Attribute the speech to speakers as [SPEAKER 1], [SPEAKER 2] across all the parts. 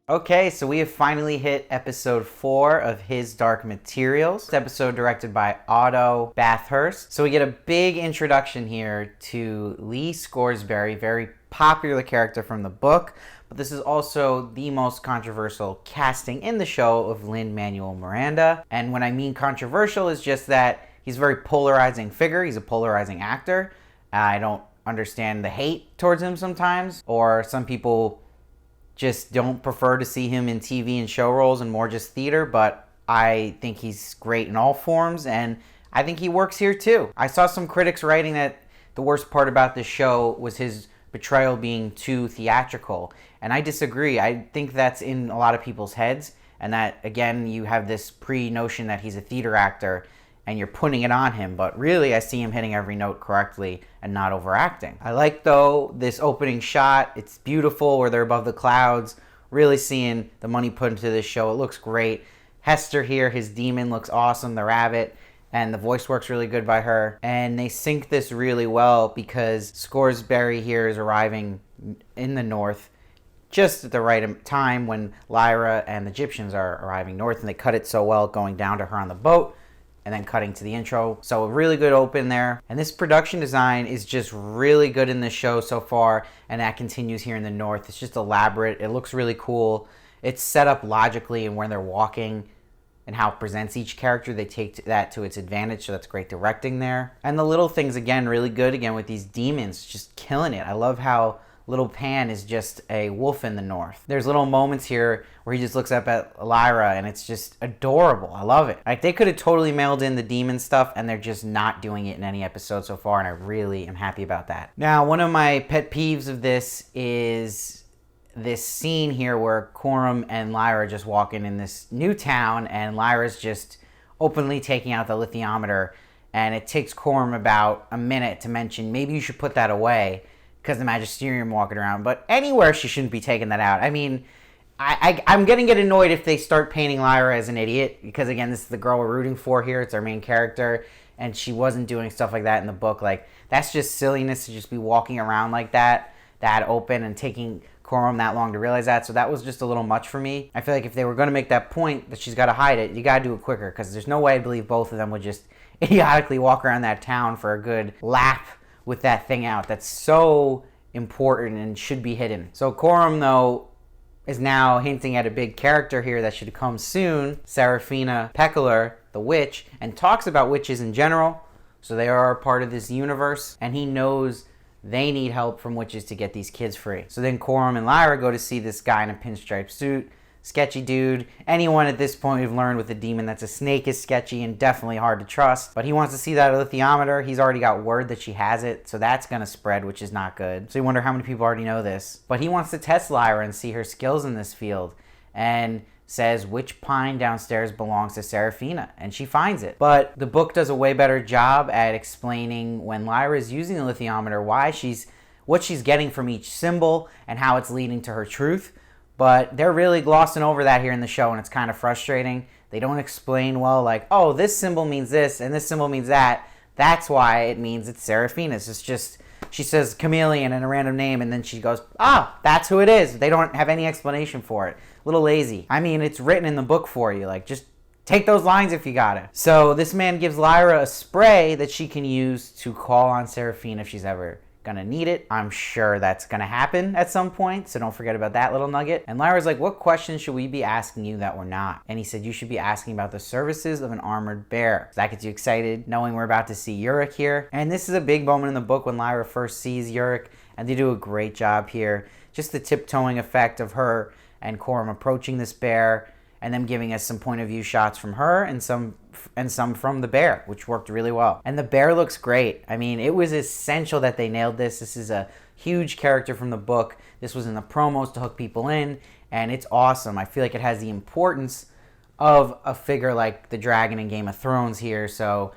[SPEAKER 1] Okay, so we have finally hit episode 4 of His Dark Materials. This episode directed by Otto Bathurst. So we get a big introduction here to Lee Scoresbury, very popular character from the book, but this is also the most controversial casting in the show of Lin-Manuel Miranda. And when I mean controversial, is just that he's a very polarizing figure. He's a polarizing actor. I don't understand the hate towards him sometimes, or some people just don't prefer to see him in TV and show roles and more just theater, but I think he's great in all forms, and I think he works here too. I saw some critics writing that the worst part about this show was his portrayal being too theatrical, and I disagree. I think that's in a lot of people's heads, and that, again, you have this pre-notion that he's a theater actor, and you're putting it on him, but really I see him hitting every note correctly and not overacting. I like, though, this opening shot. It's beautiful where they're above the clouds, really seeing the money put into this show. It looks great. Hester here, his demon, looks awesome, the rabbit, and the voice works really good by her. And they sync this really well because Scoresbury here is arriving in the north just at the right time when Lyra and the Gyptians are arriving north, and they cut it so well going down to her on the boat and then cutting to the intro. So a really good open there. And this production design is just really good in this show so far, and that continues here in the north. It's just elaborate. It looks really cool. It's set up logically, and when they're walking and how it presents each character, they take that to its advantage, so that's great directing there. And the little things, again, really good, again, with these demons, just killing it. I love how Little Pan is just a wolf in the north. There's little moments here where he just looks up at Lyra, and it's just adorable. I love it. Like, they could have totally mailed in the demon stuff, and they're just not doing it in any episode so far, and I really am happy about that. Now, one of my pet peeves of this is this scene here where Coram and Lyra are just walking in this new town, and Lyra's just openly taking out the lithiumeter, and it takes Coram about a minute to mention, maybe you should put that away, because the Magisterium walking around, but anywhere she shouldn't be taking that out. I mean, I'm going to get annoyed if they start painting Lyra as an idiot, because again, this is the girl we're rooting for here. It's our main character, and she wasn't doing stuff like that in the book. Like, that's just silliness to just be walking around like that open, and taking Coram that long to realize that. So that was just a little much for me. I feel like if they were going to make that point that she's got to hide it, you got to do it quicker, because there's no way I believe both of them would just idiotically walk around that town for a good lap with that thing out. That's so important and should be hidden. So Coram, though, is now hinting at a big character here that should come soon, Serafina Peckler, the witch, and talks about witches in general. So they are a part of this universe, and he knows they need help from witches to get these kids free. So then Coram and Lyra go to see this guy in a pinstripe suit. Sketchy dude. Anyone at this point we've learned with a demon that's a snake is sketchy and definitely hard to trust. But he wants to see that lithiumeter. He's already got word that she has it, so that's going to spread, which is not good. So you wonder how many people already know this. But he wants to test Lyra and see her skills in this field, and says which pine downstairs belongs to Serafina, and she finds it. But the book does a way better job at explaining when Lyra is using the lithiumeter what she's getting from each symbol and how it's leading to her truth. But they're really glossing over that here in the show, and it's kind of frustrating. They don't explain well, like, oh, this symbol means this, and this symbol means that. That's why it means it's Serafina's. It's just, she says chameleon and a random name, and then she goes, that's who it is. They don't have any explanation for it. A little lazy. I mean, it's written in the book for you. Like, just take those lines if you got it. So this man gives Lyra a spray that she can use to call on Serafina if she's ever gonna need it. I'm sure that's gonna happen at some point, so don't forget about that little nugget. And Lyra's like, what questions should we be asking you that we're not? And he said, you should be asking about the services of an armored bear. So that gets you excited, knowing we're about to see Iorek here. And this is a big moment in the book when Lyra first sees Iorek, and they do a great job here. Just the tiptoeing effect of her and Coram approaching this bear, and them giving us some point of view shots from her and some from the bear, which worked really well. And the bear looks great. I mean, it was essential that they nailed this. This is a huge character from the book. This was in the promos to hook people in, and it's awesome. I feel like it has the importance of a figure like the dragon in Game of Thrones here, so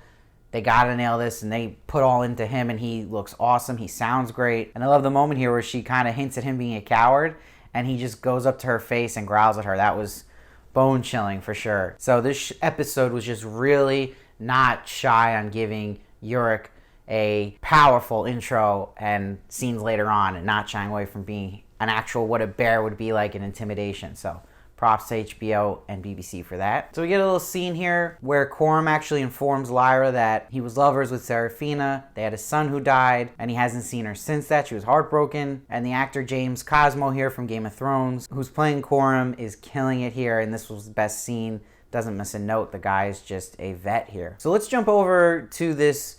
[SPEAKER 1] they gotta nail this, and they put all into him, and he looks awesome. He sounds great. And I love the moment here where she kind of hints at him being a coward, and he just goes up to her face and growls at her. That was bone chilling for sure. So this episode was just really not shy on giving Iorek a powerful intro and scenes later on, and not shying away from being an actual what a bear would be like in Intimidation. So props to HBO and BBC for that. So we get a little scene here where Coram actually informs Lyra that he was lovers with Serafina. They had a son who died, and he hasn't seen her since that. She was heartbroken. And the actor James Cosmo here from Game of Thrones, who's playing Coram, is killing it here, and this was the best scene. Doesn't miss a note. The guy is just a vet here. So let's jump over to this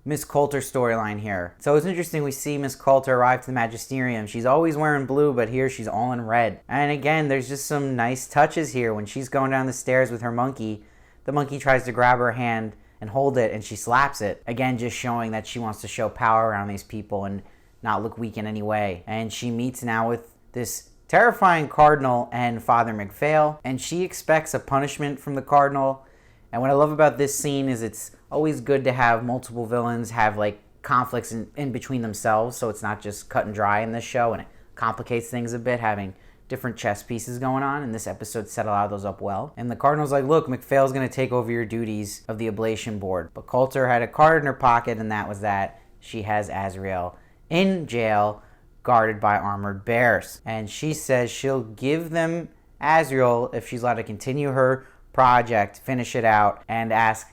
[SPEAKER 1] Miss Coulter storyline here. So it's interesting, we see Miss Coulter arrive to the Magisterium. She's always wearing blue, but here she's all in red. And again, there's just some nice touches here. When she's going down the stairs with her monkey, the monkey tries to grab her hand and hold it, and she slaps it. Again, just showing that she wants to show power around these people and not look weak in any way. And she meets now with this terrifying Cardinal and Father McPhail, and she expects a punishment from the Cardinal. And what I love about this scene is it's always good to have multiple villains have like conflicts in between themselves, so it's not just cut and dry in this show, and it complicates things a bit having different chess pieces going on, and this episode set a lot of those up well. And the Cardinal's like, look, McPhail's going to take over your duties of the Oblation Board. But Coulter had a card in her pocket, and that was that she has Azrael in jail, guarded by armored bears. And she says she'll give them Azrael if she's allowed to continue her project, finish it out, and ask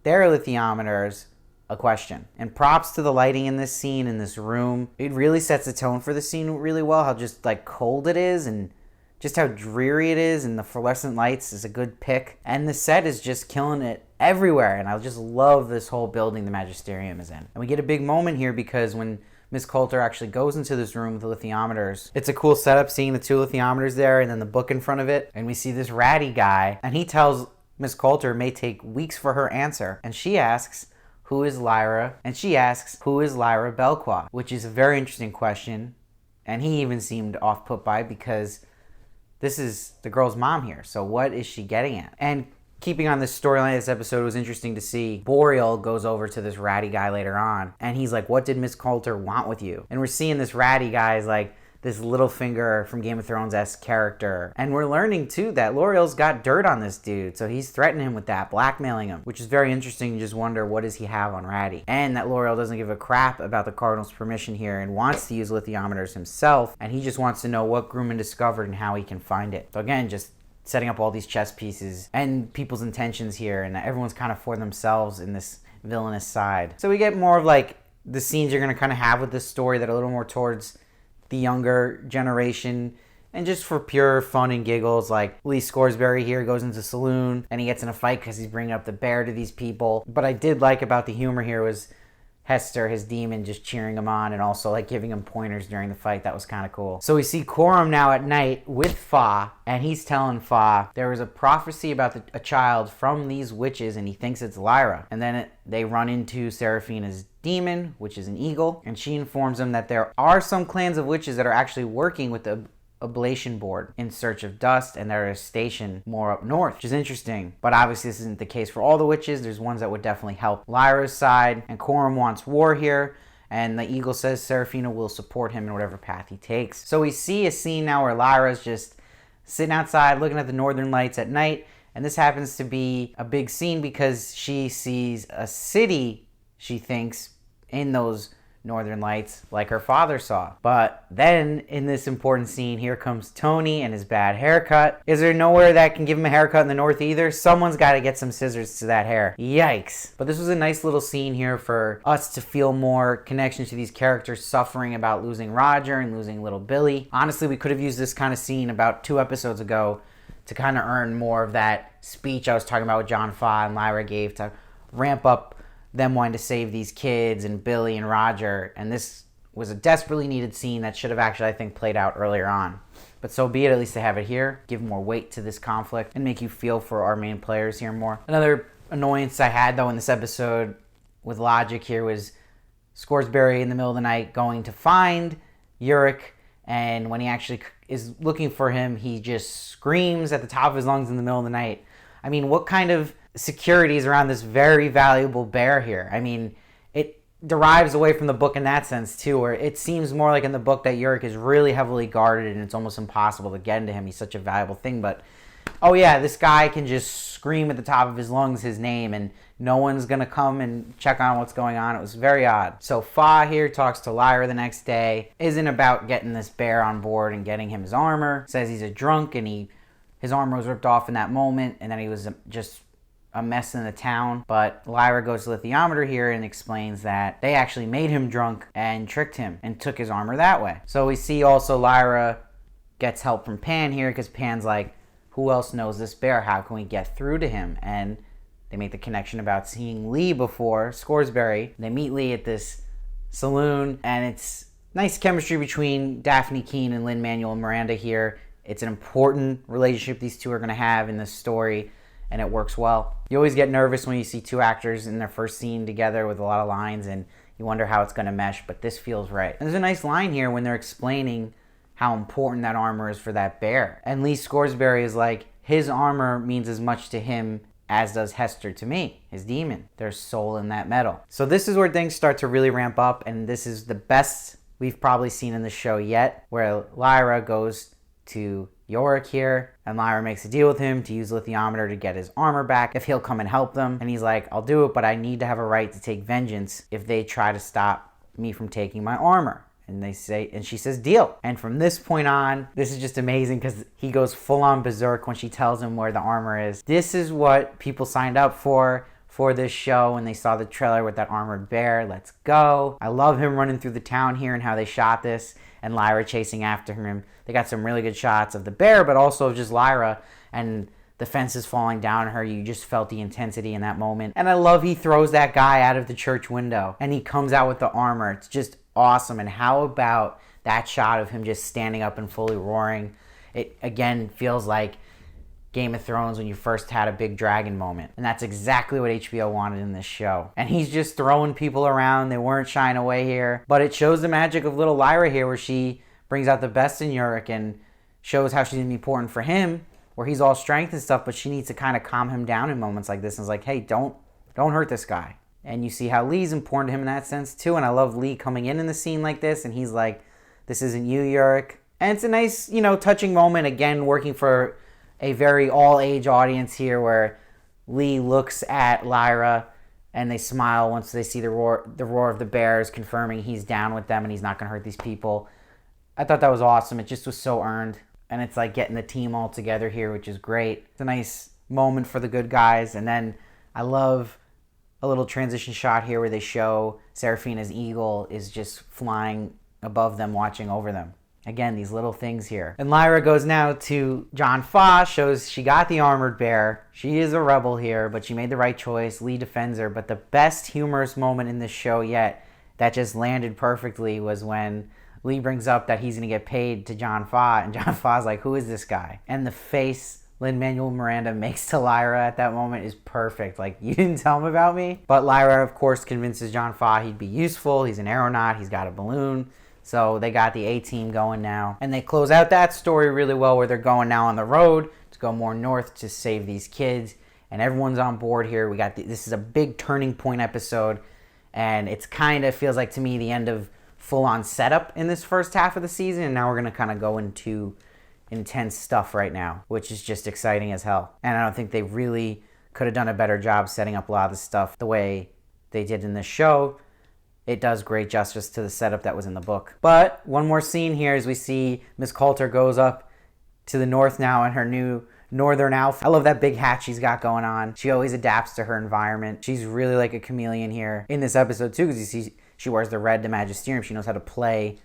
[SPEAKER 1] their lithiometers a question. And props to the lighting in this scene, in this room. It really sets the tone for the scene really well, how just like cold it is and just how dreary it is, and the fluorescent lights is a good pick. And the set is just killing it everywhere, and I just love this whole building the Magisterium is in. And we get a big moment here because when Miss Coulter actually goes into this room with the lithiometers, it's a cool setup seeing the two lithiometers there and then the book in front of it. And we see this ratty guy, and he tells Miss Coulter it may take weeks for her answer. And she asks, who is Lyra? And she asks, who is Lyra Belqua? Which is a very interesting question. And he even seemed off put by it because this is the girl's mom here. So what is she getting at? And keeping on this storyline, this episode was interesting to see. Boreal goes over to this ratty guy later on, and he's like, what did Miss Coulter want with you? And we're seeing this ratty guy is like this Littlefinger from Game of Thrones-esque character. And we're learning, too, that L'Oreal's got dirt on this dude, so he's threatening him with that, blackmailing him, which is very interesting. You just wonder, what does he have on Ratty? And that L'Oreal doesn't give a crap about the Cardinal's permission here and wants to use lithiometers himself, and he just wants to know what Grumman discovered and how he can find it. So again, just setting up all these chess pieces and people's intentions here, and everyone's kind of for themselves in this villainous side. So we get more of like the scenes you're going to kind of have with this story that are a little more towards the younger generation, and just for pure fun and giggles. Like Lee Scoresbury here goes into the saloon and he gets in a fight because he's bringing up the bear to these people. But I did like about the humor here was Hester, his demon, just cheering him on and also like giving him pointers during the fight. That was kind of cool. So we see Coram now at night with Fa, and he's telling Fa there was a prophecy about a child from these witches, and he thinks it's Lyra. And then they run into Serafina's demon, which is an eagle, and she informs him that there are some clans of witches that are actually working with the Oblation Board in search of dust, and they're a station more up north, which is interesting. But obviously this isn't the case for all the witches. There's ones that would definitely help Lyra's side, and Coram wants war here, and the eagle says Serafina will support him in whatever path he takes. So we see a scene now where Lyra's just sitting outside looking at the northern lights at night, and this happens to be a big scene because she sees a city, she thinks, in those northern lights like her father saw. But then in this important scene, here comes Tony and his bad haircut. Is there nowhere that can give him a haircut in the north either? Someone's got to get some scissors to that hair. Yikes. But this was a nice little scene here for us to feel more connection to these characters suffering about losing Roger and losing little Billy. Honestly, we could have used this kind of scene about 2 episodes ago to kind of earn more of that speech I was talking about with John Fa and Lyra gave to ramp up them wanting to save these kids and Billy and Roger. And this was a desperately needed scene that should have actually, I think, played out earlier on. But so be it, at least they have it here. Give more weight to this conflict and make you feel for our main players here more. Another annoyance I had, though, in this episode with Logic here was Scoresbury in the middle of the night going to find Iorek, and when he actually is looking for him, he just screams at the top of his lungs in the middle of the night. I mean, what kind of security is around this very valuable bear here? I mean, it derives away from the book in that sense too, where it seems more like in the book that Iorek is really heavily guarded and it's almost impossible to get into him. He's such a valuable thing, but oh yeah, this guy can just scream at the top of his lungs his name and no one's gonna come and check on what's going on. It was very odd. So Fa here talks to Lyra the next day. Isn't about getting this bear on board and getting him his armor. Says he's a drunk and his armor was ripped off in that moment and then he was just a mess in the town. But Lyra goes to the lithometer here and explains that they actually made him drunk and tricked him and took his armor that way. So we see also Lyra gets help from Pan here because Pan's like, who else knows this bear? How can we get through to him? And they make the connection about seeing Lee before, Scoresbury. They meet Lee at this saloon, and it's nice chemistry between Dafne Keen and Lin-Manuel Miranda here. It's an important relationship these two are going to have in this story, and it works well. You always get nervous when you see two actors in their first scene together with a lot of lines, and you wonder how it's going to mesh, but this feels right. And there's a nice line here when they're explaining how important that armor is for that bear. And Lee Scoresbury is like, his armor means as much to him as does Hester to me, his demon. There's soul in that metal. So this is where things start to really ramp up, and this is the best we've probably seen in the show yet, where Lyra goes to Iorek here, and Lyra makes a deal with him to use lithometer to get his armor back if he'll come and help them. And he's like, I'll do it, but I need to have a right to take vengeance if they try to stop me from taking my armor. And she says, deal. And from this point on, this is just amazing because he goes full on berserk when she tells him where the armor is. This is what people signed up for this show when they saw the trailer with that armored bear. Let's go. I love him running through the town here and how they shot this, and Lyra chasing after him. They got some really good shots of the bear, but also of just Lyra and the fences falling down on her. You just felt the intensity in that moment. And I love he throws that guy out of the church window and he comes out with the armor. It's just awesome. And how about that shot of him just standing up and fully roaring? It again feels like Game of Thrones when you first had a big dragon moment. And that's exactly what HBO wanted in this show. And he's just throwing people around. They weren't shying away here. But it shows the magic of little Lyra here where she brings out the best in Iorek and shows how she's going to be important for him, where he's all strength and stuff, but she needs to kind of calm him down in moments like this. And it's like, hey, don't hurt this guy. And you see how Lee's important to him in that sense too. And I love Lee coming in the scene like this, and he's like, this isn't you, Iorek. And it's a nice, touching moment, again, working for a very all-age audience here, where Lee looks at Lyra and they smile once they see the roar of the bears, confirming he's down with them and he's not going to hurt these people. I thought that was awesome. It just was so earned. And it's like getting the team all together here, which is great. It's a nice moment for the good guys. And then I love a little transition shot here where they show Seraphina's eagle is just flying above them, watching over them. Again, these little things here. And Lyra goes now to John Fa, shows she got the armored bear. She is a rebel here, but she made the right choice. Lee defends her. But the best humorous moment in this show yet that just landed perfectly was when Lee brings up that he's going to get paid to John Fa, and John Fa's like, who is this guy? And the face Lin-Manuel Miranda makes to Lyra at that moment is perfect. Like, you didn't tell him about me? But Lyra, of course, convinces John Fa he'd be useful. He's an aeronaut. He's got a balloon. So they got the A-team going now. And they close out that story really well, where they're going now on the road to go more north to save these kids. And everyone's on board here. We got this is a big turning point episode. And it's kind of feels like to me the end of full-on setup in this first half of the season. And now we're going to kind of go into intense stuff right now, which is just exciting as hell. And I don't think they really could have done a better job setting up a lot of the stuff the way they did in this show. It does great justice to the setup that was in the book. But one more scene here as we see Miss Coulter goes up to the north now in her new northern outfit. I love that big hat she's got going on. She always adapts to her environment. She's really like a chameleon here in this episode too, because you see she wears the red to Magisterium. She knows how to play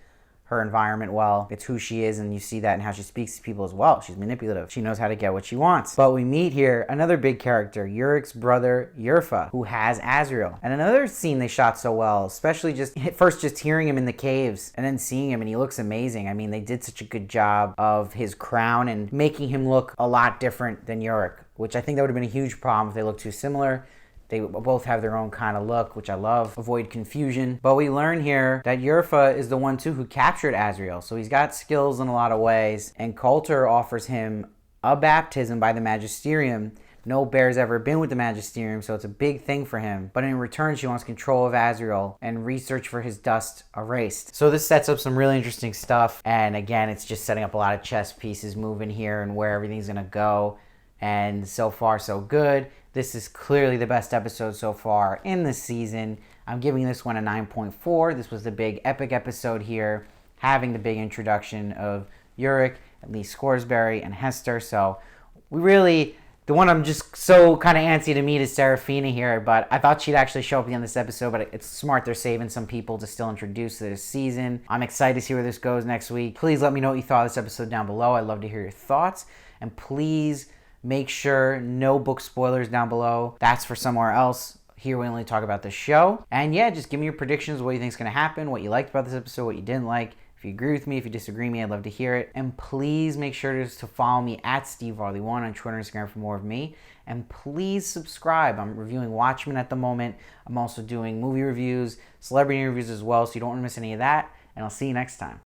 [SPEAKER 1] her environment well. It's who she is, and you see that in how she speaks to people as well. She's manipulative. She knows how to get what she wants. But we meet here another big character, Iorek's brother, Yrfa, who has Azrael. And another scene they shot so well, especially just hearing him in the caves and then seeing him, and he looks amazing. I mean, they did such a good job of his crown and making him look a lot different than Iorek, which I think that would have been a huge problem if they looked too similar. They both have their own kind of look, which I love. Avoid confusion. But we learn here that Yrfa is the one, too, who captured Azrael. So he's got skills in a lot of ways. And Coulter offers him a baptism by the Magisterium. No bear's ever been with the Magisterium, so it's a big thing for him. But in return, she wants control of Azrael and research for his dust erased. So this sets up some really interesting stuff. And again, it's just setting up a lot of chess pieces moving here and where everything's going to go. And so far, so good. This is clearly the best episode so far in the season. I'm giving this one a 9.4. This was the big epic episode here, having the big introduction of Iorek and Lee Scoresbury and Hester. So we really, the one I'm just so kind of antsy to meet is Serafina here, but I thought she'd actually show up at the end of this episode, but it's smart they're saving some people to still introduce this season. I'm excited to see where this goes next week. Please let me know what you thought of this episode down below. I'd love to hear your thoughts. And please make sure no book spoilers down below. That's for somewhere else. Here we only talk about the show. And yeah, just give me your predictions, what you think is going to happen, what you liked about this episode, what you didn't like. If you agree with me, if you disagree with me, I'd love to hear it. And please make sure to follow me at SteveVarley1 on Twitter and Instagram for more of me. And please subscribe. I'm reviewing Watchmen at the moment. I'm also doing movie reviews, celebrity reviews as well, so you don't want to miss any of that. And I'll see you next time.